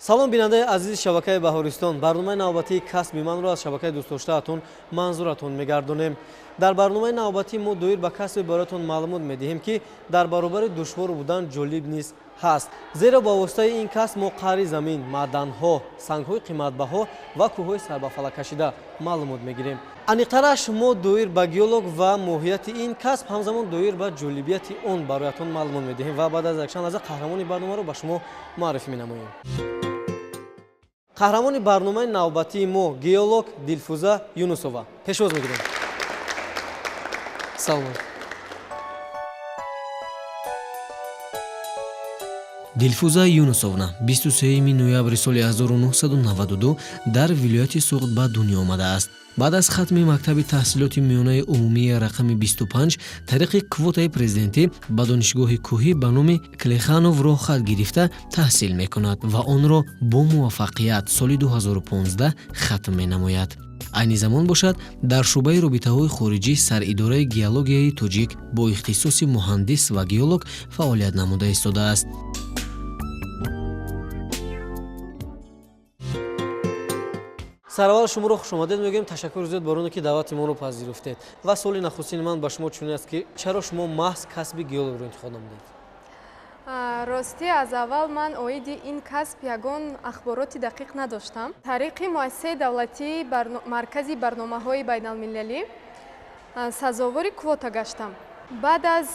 салом бинандаи азизи шабакаи баҳористон, барномаи навбатии касби манро аз шабакаи дӯстдоштаатон манзуратон мегардонем. дар барномаи навбатӣ мо доир ба касби бароятон маълумот медиҳем, ки дар баробари душвор будан ҷолиб низ ҳаст. зеро ба воситаи ин касб мо қаъри замин, маъданҳо, сангҳои қиматбаҳо ва кӯҳҳои сарбафалаккашида маълумот мегирем. аниқтараш мо доир ба геолог ва моҳияти ин касб, ҳамзамон доир ба ҷолибияти он бароятон маълумот медиҳем ва баъд аз якчанд лаҳза қаҳрамони барномаро ба шумо муаррифӣ менамоем. қаҳрамони барномаи навбатии мо геолог Дилфуза Юнусова. пешвоз мегирем. салом. Дилфуза Юнусовна 23 ноябри соли 1992 дар вилояти Суғд ба дунё омадааст. баъд аз хатми мактаби таҳсилоти миёнаи умумии рақами 25 тариқи квотаи президентӣ ба донишгоҳи кӯҳӣ ба номи Клеханов роҳ хат гирифта таҳсил мекунад ва онро бо муваффақият соли 2015 хатм менамояд. айни замон бошад дар шӯъбаи робитаҳои хориҷӣ сари-идораи геологияи тоҷик бо ихтисоси муҳандис ва геолог фаъолият намуда истодааст. сараввал шуморо хушомадед мегӯем. ташаккури зиёд бор оне ки даъвати моро пазируфтед. ва соли нахустини ман ба шумо чунин аст ки чаро шумо маҳз касби геологро интихоб намудед? рости аз аввал ман оиди ин касб ягон ахбороти дақиқ надоштам. тариқи муассисаи давлатии маркази барномаҳои байналмилалӣ сазовори квота гаштам. баъд аз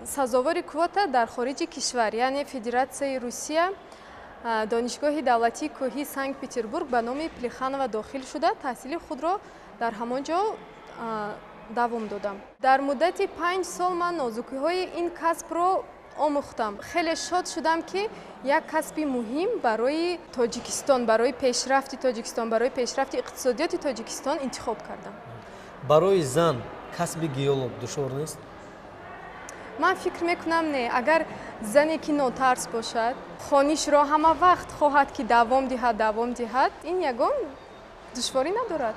сазовори квота дар хориҷи кишвар, яъне Федератсияи Русия, донишгоҳи давлатии кӯҳии Санкт-Петербург ба номи Плеханова дохил шуда таҳсили худро дар ҳамон ҷо давом додам. дар муддати 5 сол ман нозукиҳои ин касбро омӯхтам. хеле шод шудам, ки як касби муҳим барои Тоҷикистон, барои пешрафти Тоҷикистон, барои пешрафти иқтисодиёти Тоҷикистон интихоб кардам. барои зан касби геолог душвор нест? ман фикр мекунам не. агар зане ки нотарс бошад, хонишро ҳама вақт хоҳад ки давом диҳад, ин ягон душворӣ надорад.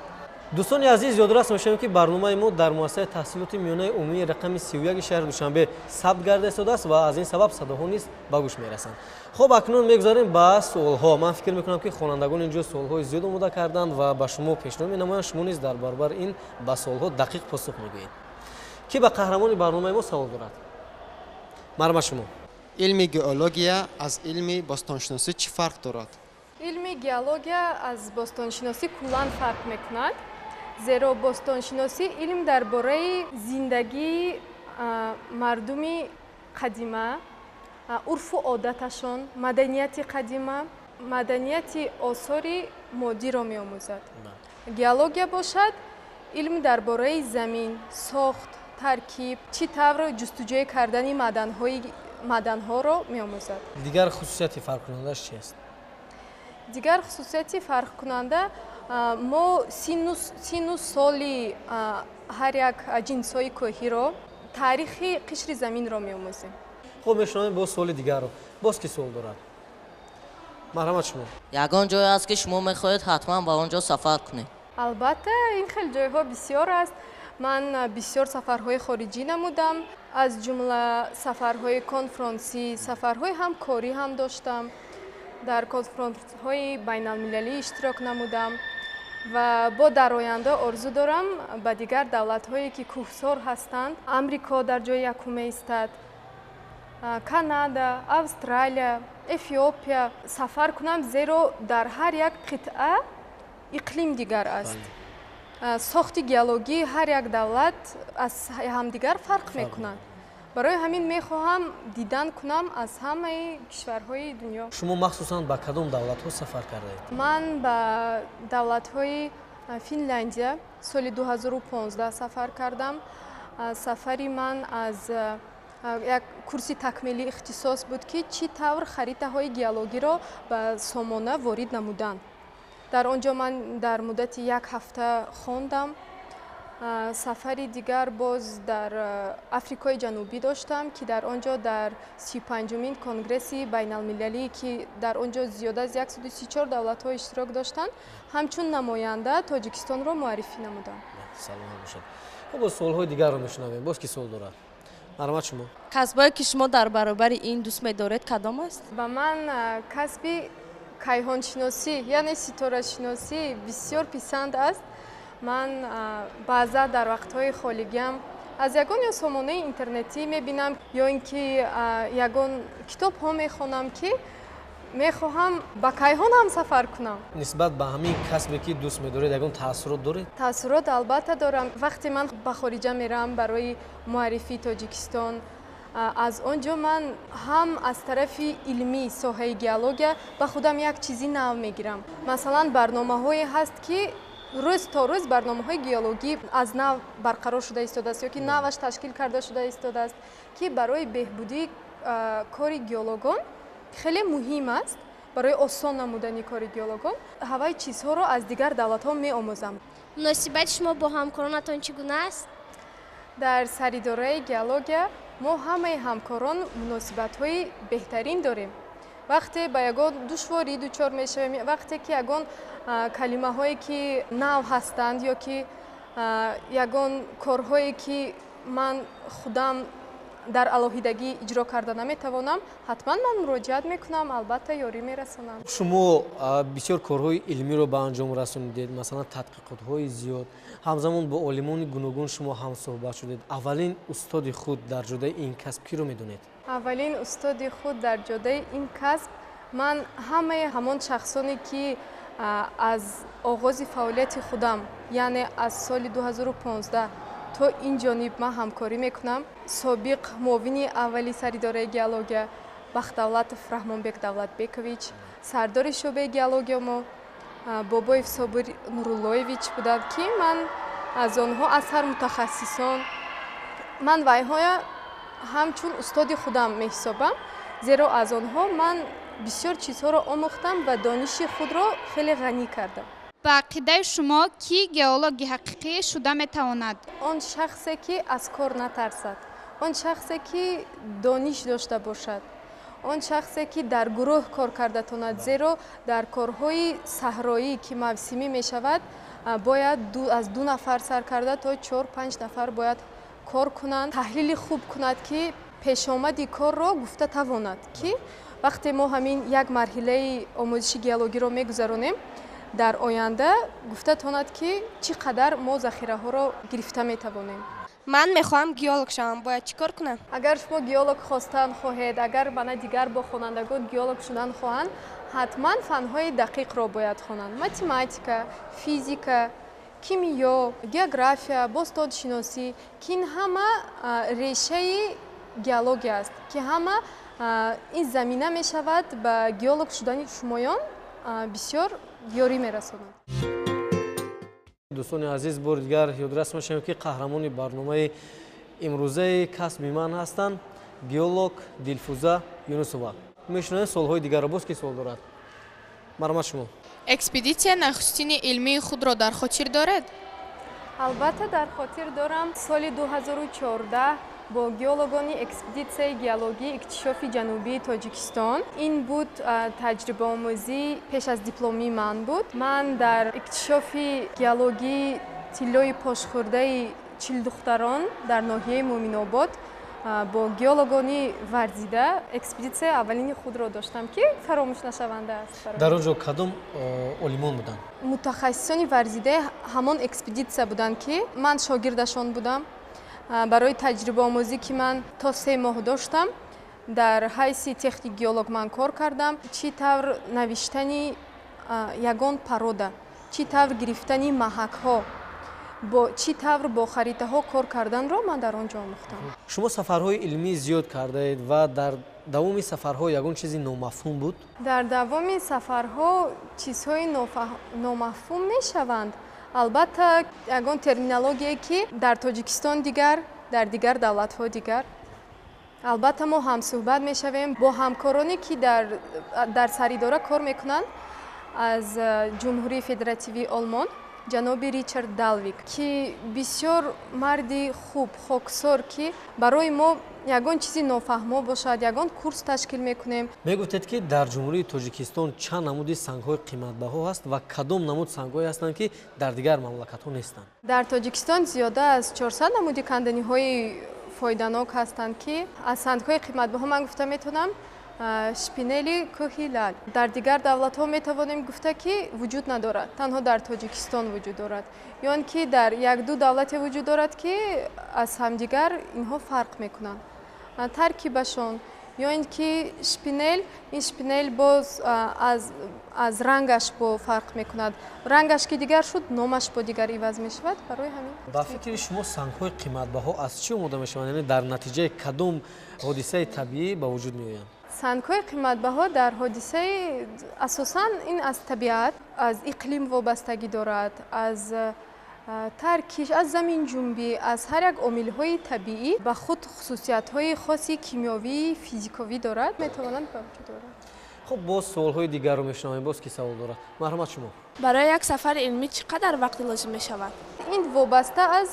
дӯстони азиз, ёдорас мешавем ки барномаи мо дар муассисаи таҳсилоти миёнаи умумии рақами 31 шаҳри Душанбе сабт гарда истодааст ва аз ин сабаб садоҳо низ ба гӯш мерасанд. хуб, акнун мегузарем ба суолҳо. ман фикр мекунам ки хонандагон ин ҷо суолҳои зиёд омода карданд ва ба шумо пешниҳод менамоям шумо низ дар баробар ин ба суолҳо дақиқ посух мегӯед. ки ба қаҳрамони барномаи мо савол дорад? марҳамат шумо. илми геология аз илми бостоншиносӣ чӣ фарқ дорад? илми геология аз бостоншиносӣ куллан фарқ мекунад. зеро бостоншиносӣ илм дар бораи зиндагии мардуми қадима, урфу одаташон, маданияти қадима, маданияти осори модиро меомӯзад. геология бошад илм дар бораи замин, сохт, таркиб, чӣ тавр ҷустуҷӯй кардани маъданҳоро меомӯзад. дигар хусусияти фарқкунандаш чиест? дигар хусусияти фарқкунанда мо сину соли ҳар як ҷинсҳои кӯҳиро, таърихи қишри заминро меомӯзем. хуб, мешунавем боз суоли дигарро. боз ки суол дорад? марҳамат шумо. ягон ҷое аст ки шумо мехоҳед ҳатман ба он ҷо сафар кунед? албатта, ин хел ҷойҳо бисёр аст. ман бисёр сафарҳои хориҷӣ намудам. аз ҷумла сафарҳои конфронсӣ, сафарҳои ҳамкорӣ ҳам доштам. дар конфронсҳои байналмилалӣ иштирок намудам ва бо дар оянда орзу дорам ба дигар давлатҳое ки кӯҳсор ҳастанд. амрико дар ҷои якум меистад, канада, австралия, эфиопия сафар кунам, зеро дар ҳар як қитъа иқлим дигар аст. сохти геологии ҳар як давлат аз ҳамдигар фарқ мекунад. барои ҳамин мехоҳам дидан кунам аз ҳамаи кишварҳои дунё. шумо махсусан ба кадом давлатҳо сафар кардаед? ман ба давлатҳои Финляндия соли 2015 сафар кардам. сафари ман аз як курси такмилии ихтисос буд, ки чӣ тавр харитаҳои геологиро ба сомона ворид намуданд. дар он ҷо ман дар муддати як ҳафта хондам. сафари дигар боз дар Африкои ҷанубӣ доштам, ки дар он ҷо дар 35-умин конгресси байналмилалӣ, ки дар он ҷо зиёда аз 134 давлатҳо иштирок доштанд, ҳамчун намоянда Тоҷикистонро муаррифӣ намудам. саломат бошед. хуб, боз суолҳои дигарро мешунавем. боз ки суол дорад? марҳамат шумо. касбое ки шумо дар баробари ин дӯст медоред кадом аст? ба ман кайҳоншиносӣ яъне ситорашиносӣ бисёр писанд аст. ман баъзан дар вақтҳои холигиам аз ягон ё сомонаи интернетӣ мебинам ё ин ки ягон китобҳо мехонам ки мехоҳам ба кайҳон ҳам сафар кунам. нисбат ба ҳамин касбе ки дӯст медоред ягон таъссурот доред? таъссурот албатта дорам. вақте ман ба хориҷа меравам барои муаррифии Тоҷикистон, аз он ҷо ман ҳам аз тарафи илмӣ соҳаи геология ба худам як чизи нав мегирам. Масалан, барномаҳое ҳаст ки рӯз то рӯз барномаҳои геологӣ аз нав барқарор шуда истодааст ё ки наваш ташкил карда шуда истодааст ки барои беҳбудии кори геологон хеле муҳим аст. барои осон намудани кори геологон ҳаваи чизҳоро аз дигар давлатҳо меомӯзам. муносибати шумо бо ҳамкоронатон чӣ гуна аст? дар саридораи геология мо ҳамаи ҳамкорон муносибатҳои беҳтарин дорем. вақте ба ягон душворӣ дучор мешавем, вақте ки ягон калимаҳое ки нав ҳастанд ё ки ягон корҳое ки ман худам дар алоҳидагӣ иҷро карда наметавонам, ҳатман ман муроҷиат мекунам, албатта ёрӣ мерасонам. шумо бисёр корҳои илмиро ба анҷом расонидед, масалан тадқиқотҳои зиёд, ҳамзамон бо олимони гуногун шумо ҳамсӯҳбат шудед. аввалин устоди худ дар ҷодаи ин касб киро медонед? аввалин устоди худ дар ҷодаи ин касб ман ҳамаи ҳамон шахсоне ки аз оғози фаъолияти худам, яъне аз соли 2015 то ин ҷониб ман ҳамкорӣ мекунам. собиқ муовини аввали саридораи геология Бахтавлатов Раҳмонбек Давлатбекович, сардори шӯъбаи геология мо Бобоев Собир Нуруллоевич буданд ки ман аз онҳо аз ҳар мутахассисон ман вайҳоя ҳамчун устоди худам меҳисобам, зеро аз онҳо ман бисёр чизҳоро омӯхтам ва дониши худро хеле ғанӣ кардам. ба ақидаи шумо ки геологи ҳақиқӣ шуда метавонад? он шахсе ки аз кор натарсад, он шахсе ки дониш дошта бошад, он шахсе ки дар гурӯҳ кор карда тонад, зеро дар корҳои саҳроӣ ки мавсимӣ мешавад бояд аз 2 нафар сар карда то 4-5 нафар бояд кор кунанд, таҳлили хуб кунад ки пешомади корро гуфта тавонад ки вақте мо ҳамин як марҳилаи омӯзиши геологиро мегузаронем, дар оянда гуфта тонад ки чӣ қадар мо захираҳоро гирифта метавонем. ман мехоҳам геолог шавам, бояд чӣ кор кунам? агар шумо геолог хостан хоҳед, агар бана дигар бо хонандагон геолог шудан хоҳанд, ҳатман фанҳои дақиқро бояд хонанд. математика, физика, кимиё, география, бостоншиносӣ ки ин ҳама решаи геология аст, ки ҳама ин замина мешавад ба геолог шудани шумоён бисёр ёрӣ мерасонад. дӯстони азиз, бори дигар ёдрас мешавем ки қаҳрамони барномаи имрӯзаи касби ман ҳастанд геолог Дилфуза Юнусова. мешунавем солҳои дигарро. боз ки суол дорад? марҳамат шумо. экспедитсия нахустини илмии худро дар хотир доред? албатта дар хотир дорам. соли 2014 бо геологони экспедитсияи геологии иктишофи ҷанубии Тоҷикистон, ин буд таҷрибаомӯзӣ пеш аз дипломии ман буд. ман дар иктишофи геологии тиллои пошхӯрдаи Чилдухтарон дар ноҳияи Муъминобод бо геологони варзида экспедитсияи аввалини худро доштам ки фаромӯшнашаванда аст. дар он ҷо кадом олимон буданд? мутахассисони варзидаи ҳамон экспедитсия буданд ки ман шогирдашон будам. барои таҷрибаомӯзӣ ки ман то 3 моҳ доштам, дар ҳайси техник геолог ман кор кардам. чӣ тавр навиштани ягон парода, чӣ тавр гирифтани маҳакҳо, чӣ тавр бо харитаҳо кор карданро ман дар он ҷо омӯхтам. шумо сафарҳои илмӣ зиёд кардаед ва дар давоми сафарҳо ягон чизи номафҳум буд? дар давоми сафарҳо чизҳои номафҳум мешаванд. албатта ягон терминологие ки дар Тоҷикистон дигар, дар дигар давлатҳо дигар. албатта мо ҳамсӯҳбат мешавем бо ҳамкороне ки дар саридора кор мекунанд аз ҷумҳурии федеративии Олмон, ҷаноби Ричард Далвик, ки бисёр марди хуб, хоксор, ки барои мо ягон чизи нофаҳмо бошад, ягон курс ташкил мекунем. мегуфтед ки дар ҷумҳурии Тоҷикистон чанд намуди сангҳои қиматбаҳо ҳаст ва кадом намуд сангҳое ҳастанд ки дар дигар мамлакатҳо нестанд? дар Тоҷикистон зиёда аз 400 намуди канданиҳои фоиданок ҳастанд ки аз сангҳои қиматбаҳо ман гуфта метавонам шпинели кӯҳи лал. Дар дигар давлатҳо метавонем гуфта, ки вуҷуд надорад, танҳо дар Тоҷикистон вуҷуд дорад. ё ин ки дар як-ду давлате вуҷуд дорад, ки аз ҳамдигар инҳо фарқ мекунанд. Таркибашон ё ин ки ин шпинел боз аз рангаш бо фарқ мекунад. Рангаш ки дигар шуд, номаш бо дигар иваз мешавад. Барои ҳамин ба фикри шумо сангҳои қиматбаҳо аз чӣ омода мешаванд? Яъне дар натиҷаи кадом ҳодисаи табиӣ ба вуҷуд меоянд? сангҳои қиматбаҳо дар ҳодисаи асосан ин аз табиат, аз иқлим вобастагӣ дорад, аз таркиш, аз заминҷунбӣ, аз ҳар як омилҳои табиӣ ба худ хусусиятҳои хоси кимиёвӣ, физиковӣ дорад, метавонанд ба вуҷуд оранд. хуб боз суолҳои дигарро мешунавем. Боз ки савол дорад. марҳамат шумо. барои як сафари илмӣ чӣ қадар вақти лозим мешавад? ин вобаста аз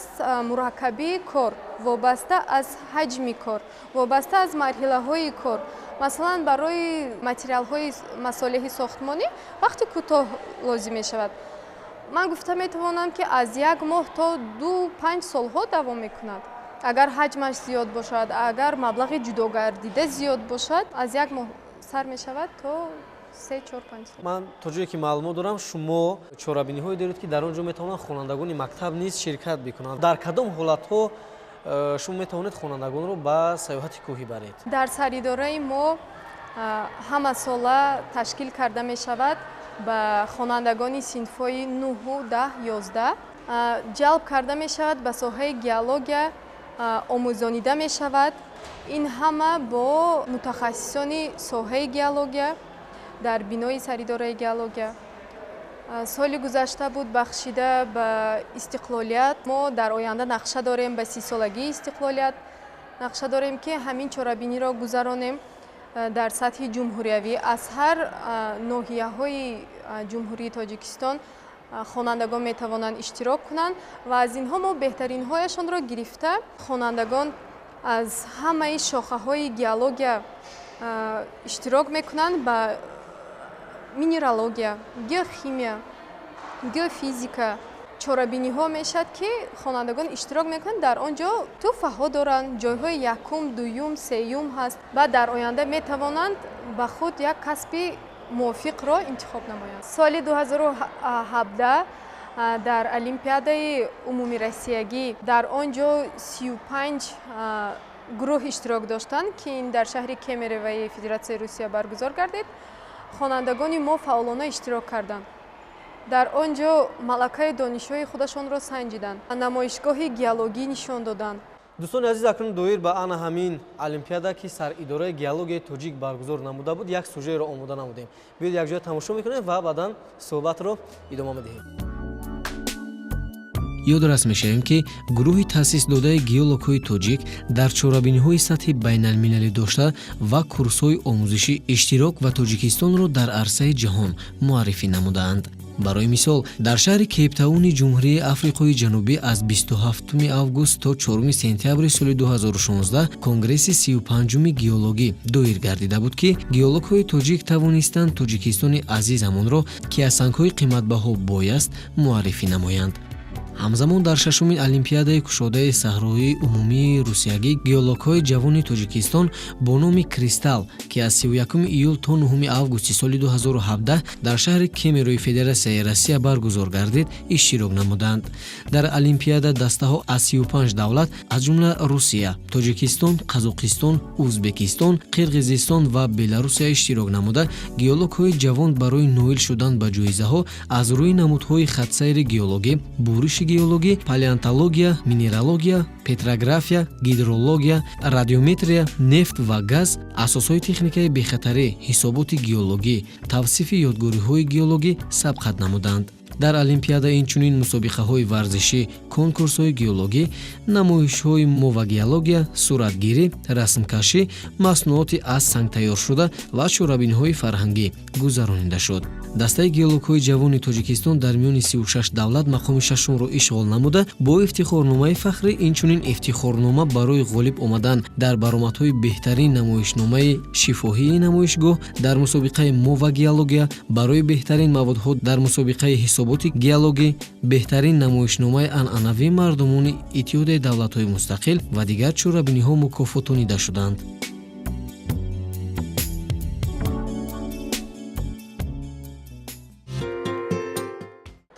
мураккабии кор, вобаста аз ҳаҷми кор, вобаста аз марҳилаҳои кор. масалан барои материалҳои масолиҳи сохтмонӣ вақти кӯтоҳ лозим мешавад. ман гуфта метавонам, ки аз 1 моҳ то 2-5 солҳо давом мекунад. агар ҳаҷмаш зиёд бошад, агар маблағи ҷудогардида зиёд бошад, аз 1 моҳ сар мешавад то 3-4-5 сол. ман то ҷое ки маълумот дорам, шумо чорабиниҳое доред, ки дар он ҷо метавонанд хонандагони мактаб низ ширкат бикунанд. дар кадом ҳолатҳо шумо метавонед хонандагонро ба сайёҳати кӯҳӣ баред? дар саридораи мо ҳамасола ташкил карда мешавад ба хонандагони синфҳои 9, 10, 11 ҷалб карда мешавад, ба соҳаи геология омӯзонида мешавад. ин ҳама бо мутахассисони соҳаи геология дар бинои саридораи геология. соли гузашта буд бахшида ба истиқлолият. мо дар оянда нақша дорем ба 30-солагии истиқлолият. нақша дорем, ки ҳамин чорабиниро гузаронем дар сатҳи ҷумҳуриявӣ. аз ҳар ноҳияҳои ҷумҳурии Тоҷикистон хонандагон метавонанд иштирок кунанд ва аз инҳо мо беҳтаринҳояшонро гирифта хонандагон аз ҳамаи шохаҳои геология иштирок мекунанд ба минералогия, геохимия, геофизика. чорабиниҳо мешад, ки хонандагон иштирок мекунанд. дар он ҷо тӯҳфаҳо доранд, ҷойҳои 1-ум, 2-ум, 3-ум ҳаст. баъд дар оянда метавонанд ба худ як касби мувофиқро интихоб намоянд. соли 2017 дар олимпиадаи умуми россиягӣ дар он ҷо 35 гурӯҳ иштирок доштанд, ки ин дар шаҳри Кемеровои Федератсияи Русия баргузор гардид. хонандагони мо фаъолона иштирок карданд. дар он ҷо малакаи донишҳои худашонро санҷиданд, намоишгоҳи геологӣ нишон доданд. дӯстони азиз, акнун доир ба ана ҳамин олимпиада, ки саридораи геологияи тоҷик баргузор намуда буд, як сюжеро омода намудем. биёед якҷоя тамошо мекунем ва баъдан суҳбатро идома медиҳем. ёдрас мешавем, ки гурӯҳи таъсис додаи геологҳои тоҷик дар чорабиниҳои сатҳи байналмилалӣ дошта ва курсҳои омӯзишӣ иштирок ва Тоҷикистонро дар арсаи ҷаҳон муаррифӣ намудаанд. барои мисол, дар шаҳри Кейптауни ҷумҳурии Африқои Ҷанубӣ аз 27 август то 4 сентябри соли 2016 конгресси 35 геологӣ доир гардида буд, ки геологҳои тоҷик тавонистанд Тоҷикистони азизамонро, ки аз сангҳои қиматбаҳо бой аст, муаррифӣ намоянд. ҳамзамон дар 6-умин олимпиадаи кушодаи саҳроии умумии русиягӣ геологҳои ҷавони Тоҷикистон бо номи Кристалл, ки аз 31 июл то 9 августи соли 2017 дар шаҳри Кемерови Федератсияи Россия баргузор гардид, иштирок намуданд. дар олимпиада дастаҳо аз 35 давлат аз ҷумла Русия, Тоҷикистон, Қазоқистон, Узбекистон, Қирғизистон ва Беларусия иштирок намуда, геологҳои ҷавон барои ноил шудан ба ҷоизаҳо аз рӯи намудҳои хатсайри геологӣ, буриши геологӣ, палеонтология, минералогия, петрография, гидрология, радиометрия, нефт ва газ, асосҳои техникаи бехатарӣ, ҳисоботи геологӣ, тавсифи ёдгориҳои геологӣ сабқат намуданд. дар олимпиада инчунин мусобиқаҳои варзишӣ, конкурсҳои геологӣ, намоишҳои мовагеология, суратгирӣ, расмкашӣ, маснуоти аз санг тайёршуда ва чорабиниҳои фарҳангӣ гузаронида шуд. дастаи геологҳои ҷавони Тоҷикистон дар миёни 36 давлат мақоми 6-умро ишғол намуда, бо ифтихорномаи фахрӣ инчунин ифтихорнома барои ғолиб омадан дар баромадҳои беҳтарин намоишномаи шифоҳии намоишгоҳ дар мусобиқаи мовагеология, барои беҳтарин маводҳо дар мусобиқаи ҳисоботи геологӣ, беҳтарин намоишномаи анъанавии мардумони иттиҳодияи давлатҳои мустақил ва дигар чорабиниҳо мукофотонида шуданд.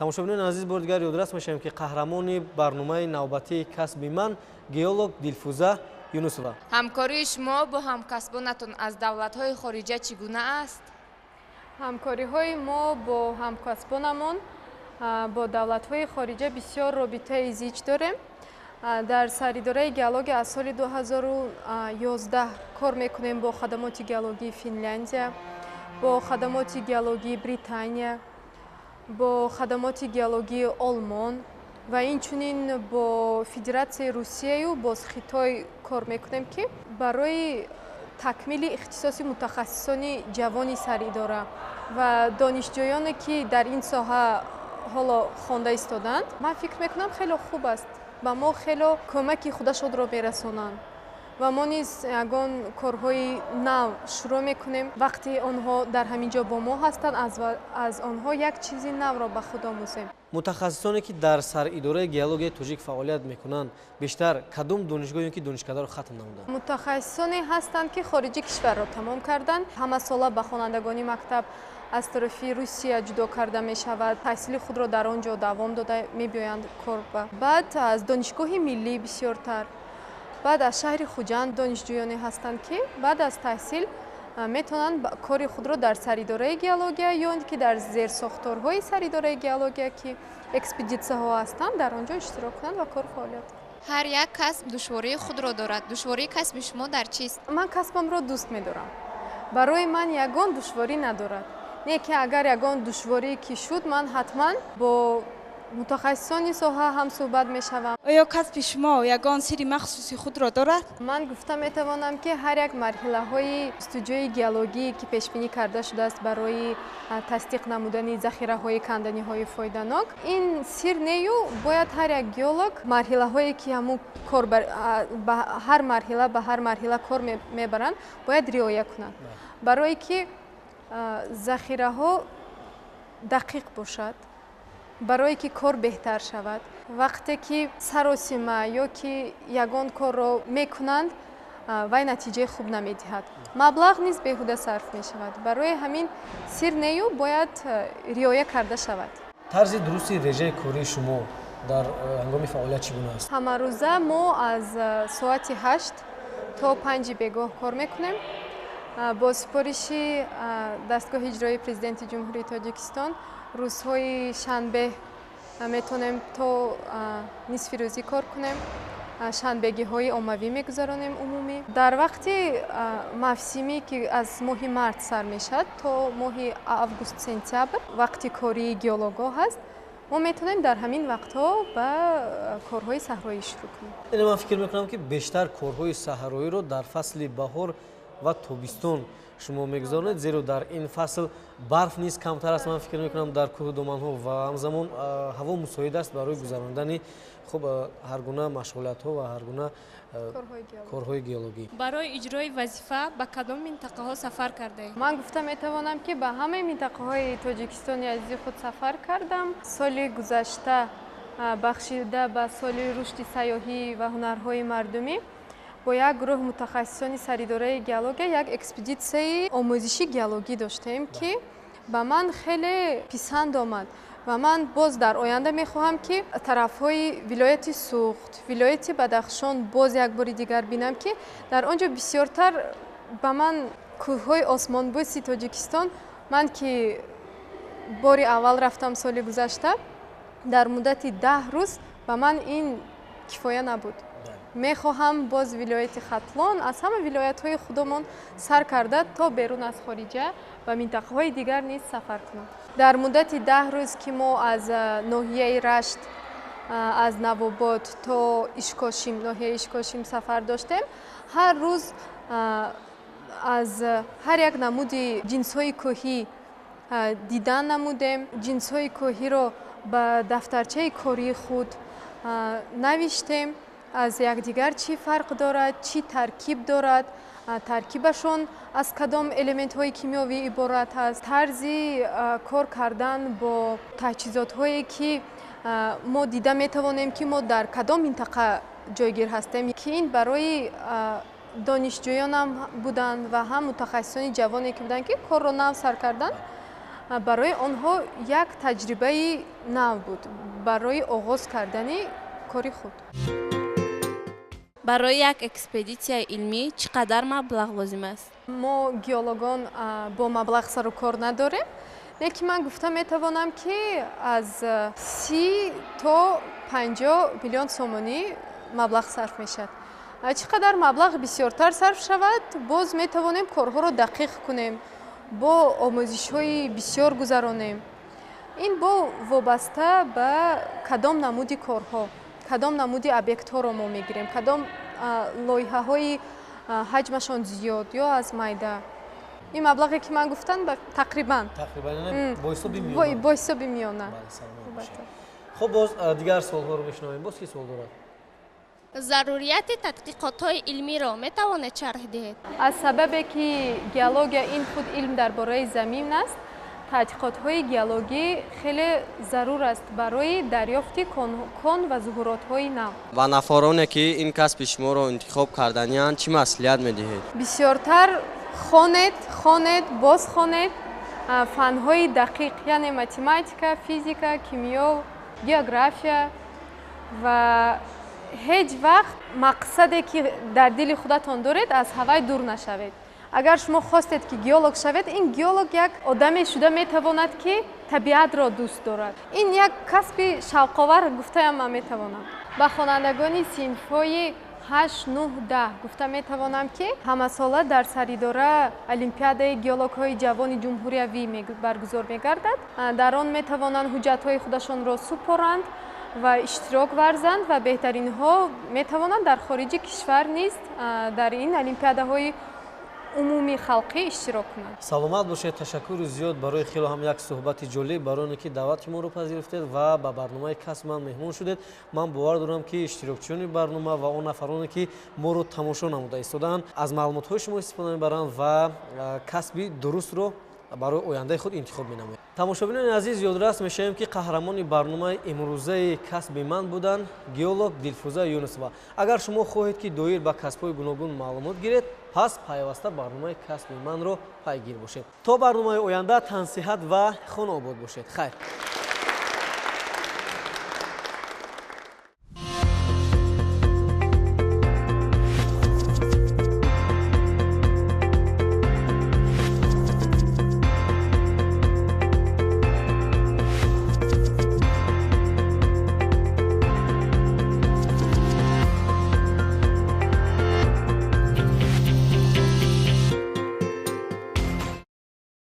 тамошобинон азиз бор дигар ёдрас мешавем ки қаҳрамони барномаи навбатии касби ман геолог Дилфуза Юнусова. ҳамкории шумо бо ҳамкасбонатон аз давлатҳои хориҷа чӣ гуна аст? ҳамкориҳои мо бо ҳамкасбонамон бо давлатҳои хориҷа бисёр робитаи зич дорем. дар саридораи геология аз соли 2011 кор мекунем бо хадамоти геологии Финляндия, бо хадамоти геологии Британия, бо хадамоти геологии Олмон ва инчунин бо Федератсияи Русияю боз Хитой кор мекунем ки барои такмили ихтисоси мутахассисони ҷавони саридора ва донишҷӯёне ки дар ин соҳа ҳоло хонда истоданд, ман фикр мекунам хело хуб аст. ба мо хело кӯмаки худашонро мерасонанд ва мо низ ягон корҳои нав шурӯъ мекунем. вақти онҳо дар ҳамин ҷо бо мо ҳастанд, аз онҳо як чизи навро ба худ омӯзем. мутахассисоне ки дар саридораи геологияи тоҷик фаъолият мекунанд бештар кадом донишгоҳ ки донишкадаро хатм намуданд? мутахассисоне ҳастанд ки хориҷи кишварро тамом карданд. ҳамасола ба хонандагони мактаб аз тарафи Русия ҷудо карда мешавад, таҳсили худро дар он ҷо давом дода мебиёянд кор ба. Баъд аз донишгоҳи миллӣ бисёртар, баъд аз шаҳри Хуҷанд донишҷӯёне ҳастанд ки баъд аз таҳсил метавонанд кори худро дар саридораи геология ё ки дар зерсохторҳои саридораи геология ки экспедитсияҳо ҳастанд дар он ҷо иштирок кунанд ва кор фаъолият. ҳар як касб душвории худро дорад. душвории касби шумо дар чист? ман касбамро дӯст медорам. барои ман ягон душворӣ надорад. не ки агар ягон душворӣ ки шуд, ман ҳатман бо мутахассисони соҳа ҳам суҳбат мешавам. оё касби шумо ягон сирри махсуси худро дорад? ман гуфта метавонам ки ҳар як марҳилаҳои студияи геологӣ ки пешбинӣ карда шудааст барои тасдиқ намудани захираҳои канданиҳои фоиданок, ин сир нею бояд ҳар як геолог марҳилаҳое ки ҳамун кор ба ҳар марҳила кор мебаранд бояд риоя кунанд, барое ки захираҳо дақиқ бошад, барое ки кор беҳтар шавад. вақте ки саросима ё ки ягон корро мекунанд, вай натиҷаи хуб намедиҳад, маблағ низ беҳуда сарф мешавад. барои ҳамин сир нею бояд риоя карда шавад. тарзи дурусти режаи кории шумо дар ҳангоми фаъолият чӣ гуна аст? ҳамарӯза мо аз соати 8 то 5 бегоҳ кор мекунем. бо супориши дастгоҳи иҷроии президенти ҷумҳурии Тоҷикистон рӯзҳои шанбе метавонем то нисфи рӯзӣ кор кунем. шанбегиҳои оммавӣ мегузаронем умумӣ. дар вақти мавсимӣ ки аз моҳи март сар мешавад то моҳи август-сентябр вақти кории геологҳо ҳаст, мо метавонем дар ҳамин вақтҳо ба корҳои саҳроӣ шурӯъ кунем. ин ман фикр мекунам ки бештар корҳои саҳроиро дар фасли баҳор ва тобистон шумо мегузаронед, зеро дар ин фасл барф низ камтар аст. ман фикр мекунам дар кӯҳу доманҳо ва ҳамзамон ҳаво мусоид аст барои гузарондани хуб ҳар гуна машғулиятҳо ва ҳар гуна корҳои геологӣ. барои иҷрои вазифа ба кадом минтақаҳо сафар кардаед? ман гуфта метавонам ки ба ҳамаи минтақаҳои Тоҷикистони азизи худ сафар кардам. соли гузашта бахшида ба соли рушди сайёҳӣ ва ҳунарҳои мардумӣ бо як гурӯҳ мутахассисони саридораи геология як экспедитсияи омӯзиши геологӣ доштем ки ба ман хеле писанд омад ва ман боз дар оянда мехоҳам ки тарафҳои вилояти Суғд, вилояти Бадахшон боз як бори дигар бинам ки дар он ҷо бисёртар ба ман кӯҳҳои осмонбӯси Тоҷикистон, ман ки бори аввал рафтам соли гузашта, дар муддати 10 рӯз ба ман ин кифоя набуд. мехоҳам боз вилояти Хатлон аз ҳама вилоятҳои худомон сар карда то берун аз хориҷа ва минтақаҳои дигар низ сафар кунам. дар муддати 10 рӯз ки мо аз ноҳияи Рашт, аз Навобод то Ишкошим, ноҳияи Ишкошим сафар доштем, ҳар рӯз аз ҳар як намуди ҷинсҳои кӯҳӣ дидан намудем. ҷинсҳои кӯҳиро ба дафтарчаи кории худ навиштем. аз якдигар чӣ фарқ дорад, чӣ таркиб дорад, таркибашон аз кадом элементҳои кимиёвӣ иборат аст, тарзи кор кардан бо таҷҳизотҳое ки мо дида метавонем ки мо дар кадом минтақа ҷойгир ҳастем, ки ин барои донишҷӯёнам буданд ва ҳам мутахассисони ҷавоне ки буданд ки корро нав сар карданд барои онҳо як таҷрибаи нав буд барои оғоз кардани кори худ. барои як экспедитсияи илмӣ чӣ қадар маблағ лозим аст? мо геологон бо маблағ сару кор надорем, лекин ман гуфта метавонам ки аз 30 то 50 миллион сомонӣ маблағ сарф мешавад. Чӣ қадар маблағ бисёртар сарф шавад, боз метавонем корҳоро дақиқ кунем, бо омӯзишҳои бисёр гузаронем. ин бо вобаста ба кадом намуди корҳо, кадом намуди объектҳоро мо мегирем, кадом лоиҳаҳои ҳаҷмашон зиёд ё аз майда. ин маблағе ки ман гуфтам тақрибан бо ҳисоби миёна. хуб, боз дигар суолҳоро мешунавем. Боз ки суол дорад? зарурияти тадқиқотҳои илмиро метавонед шарҳ диҳед? аз сабабе ки геология ин худ илм дар бораи замин аст, тадқиқотҳои геологӣ хеле зарур аст барои дарёфти кон ва зуҳуротҳои нав. ва нафароне ки ин касби шуморо интихоб карданианд чӣ маслиҳат медиҳед? бисёртар хонед, боз хонед фанҳои дақиқ, яъне математика, физика, кимиё, география ва ҳеҷ вақт мақсаде ки дар дили худатон доред аз ҳавай дур нашавед. агар шумо хостед ки геолог шавед, ин геолог як одаме шуда метавонад ки табиатро дӯст дорад. ин як касби шавқовар гуфтаям ман метавонам. ба хонандагони синфҳои 8, 9, 10 гуфта метавонам ки ҳамасола дар Саридора олимпиадаи геологҳои ҷавони ҷумҳуриявӣ баргузор мегардад. дар он метавонанд ҳуҷҷатҳои худашонро супоранд ва иштирок варзанд ва беҳтаринҳо метавонанд дар хориҷи кишвар низ дар ин олимпиадаҳои умумии халқӣ иштирок кунанд. саломат бошед. ташаккури зиёд барои хело ҳам як суҳбати ҷолиб, барои оне ки даъвати моро пазируфтед ва ба барномаи касби ман меҳмон шудед. ман бовар дорам ки иштирокчиёни барнома ва он нафароне ки моро тамошо намуда истодаанд аз маълумотҳои шумо истифода мебаранд ва касби дурустро барои ояндаи худ интихоб менамоянд. тамошобинони азиз, ёдрас мешавем ки қаҳрамони барномаи имрӯзаи касби ман буданд геолог Дилфуза Юнусова. агар шумо хоҳед ки доир ба касбҳои гуногун маълумот гиред, пас пайваста барномаи касби манро пайгир бошед. то барномаи оянда, тан сиҳат ва хона обод бошед. хайр.